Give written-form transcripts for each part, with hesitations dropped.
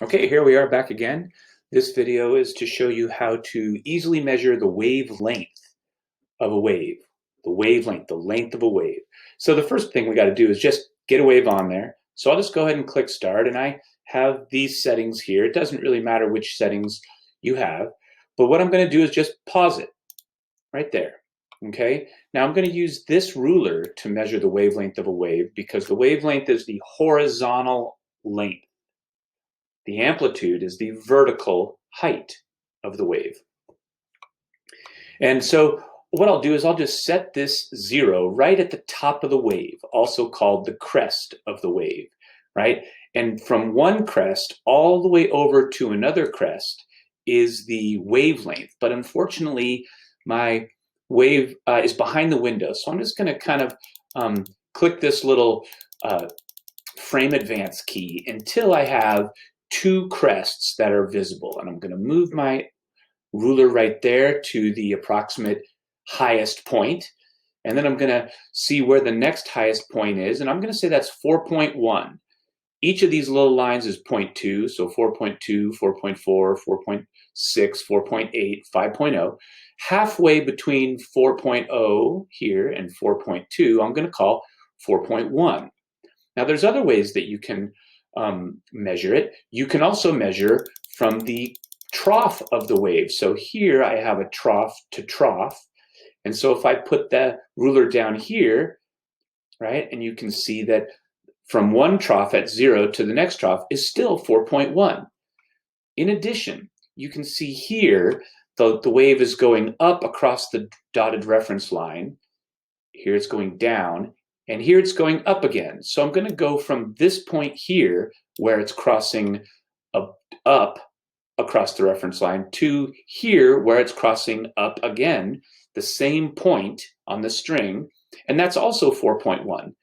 Okay, here we are back again. This video is to show you how to easily measure the wavelength of a wave. The wavelength, the length of a wave. So the first thing we got to do is just get a wave on there. So I'll just go ahead and click start, and I have these settings here. It doesn't really matter which settings you have, but what I'm going to do is just pause it right there. Okay, now I'm going to use this ruler to measure the wavelength of a wave because the wavelength is the horizontal length. The amplitude is the vertical height of the wave. And so what I'll do is I'll just set this 0 right at the top of the wave, also called the crest of the wave, right? And from one crest all the way over to another crest is the wavelength. But unfortunately, my wave is behind the window. So I'm just going to kind of click this little frame advance key until I have two crests that are visible. And I'm going to move my ruler right there to the approximate highest point. And then I'm going to see where the next highest point is. And I'm going to say that's 4.1. Each of these little lines is 0.2. So 4.2, 4.4, 4.6, 4.8, 5.0. Halfway between 4.0 here and 4.2, I'm going to call 4.1. Now, there's other ways that you can measure it. You can also measure from the trough of the wave. So here I have a trough to trough. And so if I put the ruler down here, right, and you can see that from one trough at 0 to the next trough is still 4.1. In addition, you can see here the wave is going up across the dotted reference line. Here it's going down. And here it's going up again. So I'm going to go from this point here, where it's crossing up across the reference line, to here, where it's crossing up again, the same point on the string, and that's also 4.1.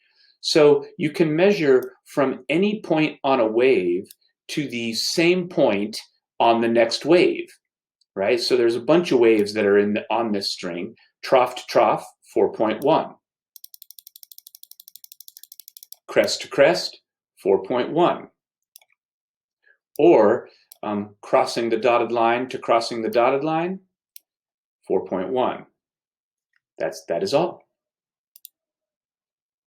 So you can measure from any point on a wave to the same point on the next wave, right? So there's a bunch of waves that are on this string. Trough to trough, 4.1. Crest to crest, 4.1. Or crossing the dotted line to crossing the dotted line, 4.1. That is all.